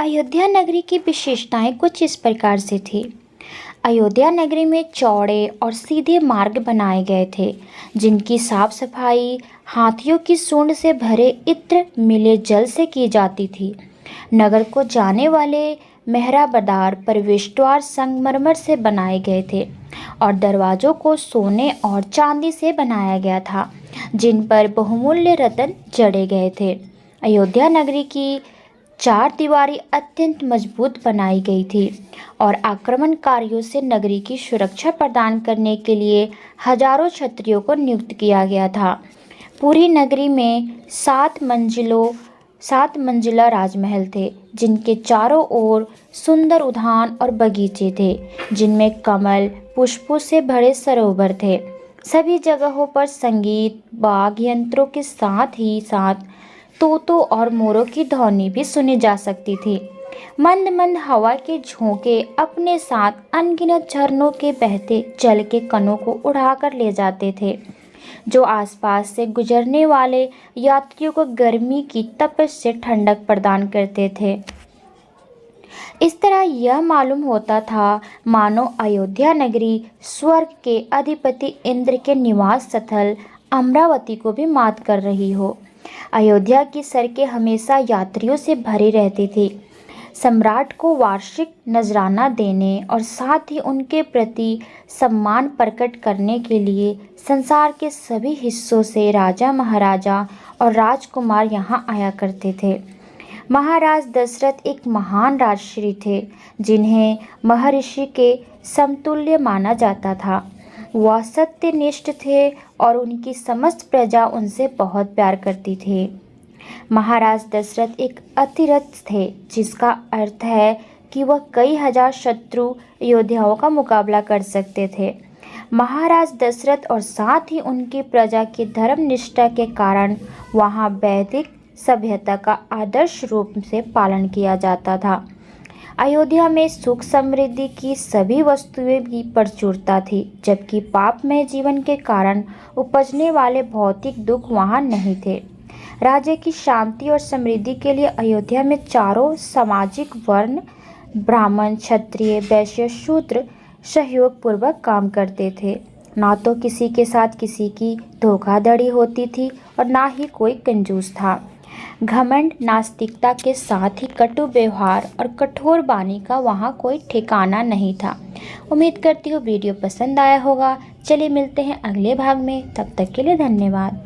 अयोध्या नगरी की विशेषताएं कुछ इस प्रकार से थी। अयोध्या नगरी में चौड़े और सीधे मार्ग बनाए गए थे, जिनकी साफ सफाई हाथियों की सूंड से भरे इत्र मिले जल से की जाती थी। नगर को जाने वाले मेहराबदार प्रवेश द्वार संगमरमर से बनाए गए थे और दरवाजों को सोने और चांदी से बनाया गया था, जिन पर बहुमूल्य रत्न जड़े गए थे। अयोध्या नगरी की चार दीवारी अत्यंत मजबूत बनाई गई थी और आक्रमणकारियों से नगरी की सुरक्षा प्रदान करने के लिए हजारों क्षत्रियों को नियुक्त किया गया था। पूरी नगरी में सात मंजिला राजमहल थे, जिनके चारों ओर सुंदर उद्यान और बगीचे थे, जिनमें कमल पुष्पों से भरे सरोवर थे। सभी जगहों पर संगीत वाद्य यंत्रों के साथ ही साथ तोतों और मोरों की ध्वनि भी सुनी जा सकती थी। मंद मंद हवा के झोंके अपने साथ अनगिनत झरनों के बहते जल के कणों को उड़ाकर ले जाते थे, जो आसपास से गुजरने वाले यात्रियों को गर्मी की तपिश से ठंडक प्रदान करते थे। इस तरह यह मालूम होता था मानो अयोध्या नगरी स्वर्ग के अधिपति इंद्र के निवास स्थल अमरावती को भी मात कर रही हो। अयोध्या की सड़कें हमेशा यात्रियों से भरी रहती थी। सम्राट को वार्षिक नजराना देने और साथ ही उनके प्रति सम्मान प्रकट करने के लिए संसार के सभी हिस्सों से राजा महाराजा और राजकुमार यहाँ आया करते थे। महाराज दशरथ एक महान राजश्री थे, जिन्हें महर्षि के समतुल्य माना जाता था। वह सत्यनिष्ठ थे और उनकी समस्त प्रजा उनसे बहुत प्यार करती थी। महाराज दशरथ एक अतिरथ थे, जिसका अर्थ है कि वह कई हजार शत्रु योद्धाओं का मुकाबला कर सकते थे। महाराज दशरथ और साथ ही उनकी प्रजा की धर्मनिष्ठा के कारण वहाँ वैदिक सभ्यता का आदर्श रूप से पालन किया जाता था। अयोध्या में सुख समृद्धि की सभी वस्तुएं की प्रचुरता थी, जबकि पापमय जीवन के कारण उपजने वाले भौतिक दुख वहां नहीं थे। राज्य की शांति और समृद्धि के लिए अयोध्या में चारों सामाजिक वर्ण ब्राह्मण क्षत्रिय वैश्य शूद्र सहयोग पूर्वक काम करते थे। ना तो किसी के साथ किसी की धोखाधड़ी होती थी और ना ही कोई कंजूस था। घमंड नास्तिकता के साथ ही कटु व्यवहार और कठोर वाणी का वहाँ कोई ठिकाना नहीं था। उम्मीद करती हूँ वीडियो पसंद आया होगा। चलिए मिलते हैं अगले भाग में, तब तक के लिए धन्यवाद।